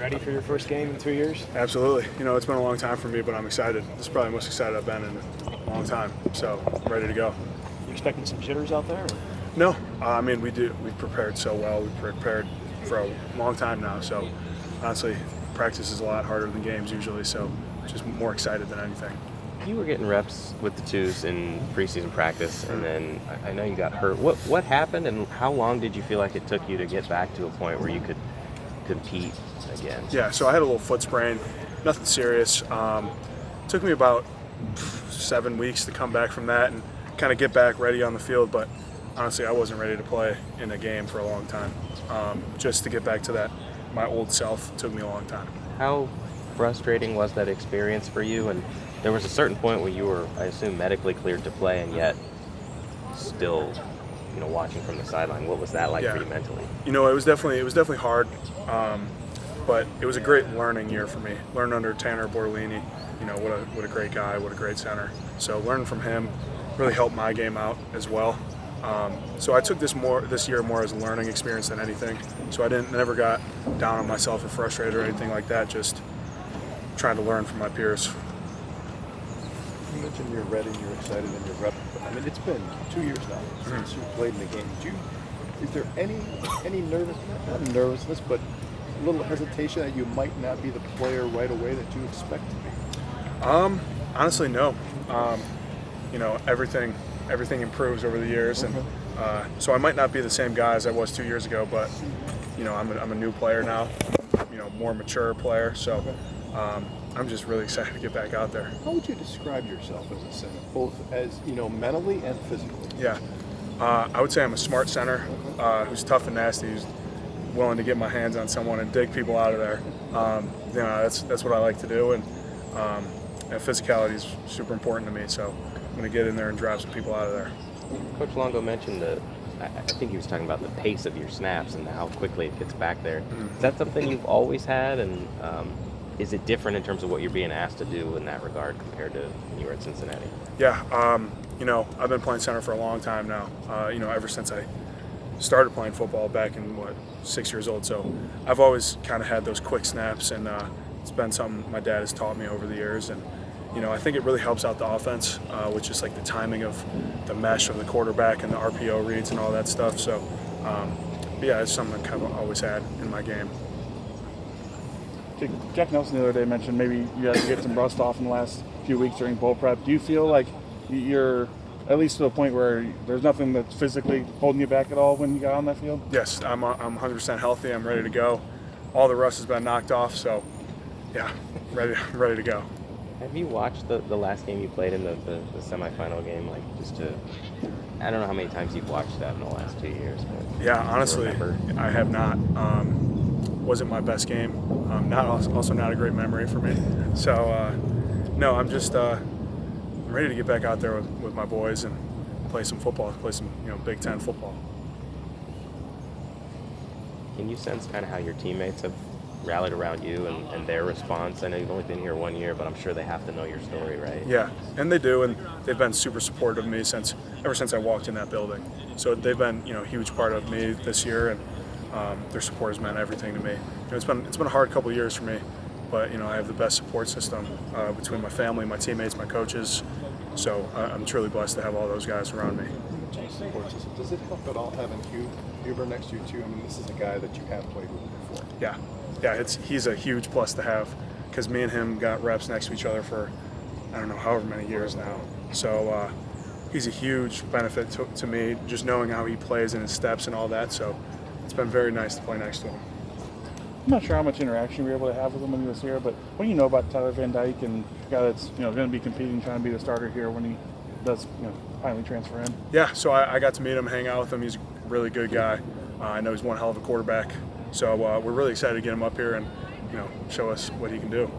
ready for your first game in 2 years? Absolutely. You know, it's been a long time for me, but I'm excited. This is probably the most excited I've been in a long time. So I'm ready to go. You expecting some jitters out there? Or? No, I mean, we do. We've prepared so well. We've prepared for a long time now. So honestly, practice is a lot harder than games usually. So just more excited than anything. You were getting reps with the twos in preseason practice, and then I know you got hurt. What happened, and how long did you feel like it took you to get back to a point where you could compete again? Yeah, so I had a little foot sprain, nothing serious. Took me about 7 weeks to come back from that and kind of get back ready on the field, but honestly, I wasn't ready to play in a game for a long time. Just to get back to that, my old self, took me a long time. How frustrating was that experience for you? And there was a certain point where you were, I assume, medically cleared to play, and yet still, watching from the sideline. What was that like for you mentally? You know, it was definitely hard, but it was a great learning year for me. Learned under Tanner Bortolini. You know, what a great guy, what a great center. So learning from him really helped my game out as well. So I took this year more as a learning experience than anything. So I never got down on myself or frustrated or anything like that. Just trying to learn from my peers. You mentioned you're ready, you're excited, and you're ready. I mean, it's been 2 years now since you played in the game. Is there any nervousness, but a little hesitation that you might not be the player right away that you expect to be? Honestly, no. You know, everything improves over the years, and so I might not be the same guy as I was 2 years ago, but you know, I'm a new player now. You know, more mature player. So. I'm just really excited to get back out there. How would you describe yourself as a center, both as mentally and physically? Yeah, I would say I'm a smart center who's tough and nasty, who's willing to get my hands on someone and dig people out of there. You know, that's what I like to do, and physicality is super important to me. So I'm going to get in there and drive some people out of there. Coach Longo mentioned I think he was talking about the pace of your snaps and how quickly it gets back there. Is that something you've always had, and is it different in terms of what you're being asked to do in that regard compared to when you were at Cincinnati? Yeah, you know, I've been playing center for a long time now. You know, ever since I started playing football back in 6 years old. So I've always kind of had those quick snaps, and it's been something my dad has taught me over the years. And you know, I think it really helps out the offense, with just like the timing of the mesh of the quarterback and the RPO reads and all that stuff. So yeah, it's something I've kind of always had in my game. Jack Nelson the other day mentioned maybe you guys get some rust off in the last few weeks during bowl prep. Do you feel like you're at least to a point where there's nothing that's physically holding you back at all when you got on that field? Yes, I'm 100% healthy. I'm ready to go. All the rust has been knocked off, so yeah, ready to go. Have you watched the last game you played in the semifinal game? Like, I don't know how many times you've watched that in the last 2 years. But yeah, honestly, I have not. Wasn't my best game. Also not a great memory for me. So no, I'm just I'm ready to get back out there with my boys and play some football, play some Big Ten football. Can you sense kind of how your teammates have rallied around you and their response? I know you've only been here 1 year, but I'm sure they have to know your story, right? Yeah, and they do, and they've been super supportive of me ever since I walked in that building. So they've been a huge part of me this year, and their support has meant everything to me. It's been a hard couple of years for me, but I have the best support system between my family, my teammates, my coaches. So I'm truly blessed to have all those guys around me. Support system. Does it help at all having Huber next to you too? I mean, this is a guy that you have played with before. Yeah, he's a huge plus to have, because me and him got reps next to each other for I don't know however many years now. So he's a huge benefit to me, just knowing how he plays and his steps and all that. So it's been very nice to play next to him. I'm not sure how much interaction you were able to have with him when he was here, but what do you know about Tyler Van Dyke and a guy that's going to be competing, trying to be the starter here when he does finally transfer in? Yeah, so I got to meet him, hang out with him. He's a really good guy. I know he's one hell of a quarterback. So we're really excited to get him up here and show us what he can do.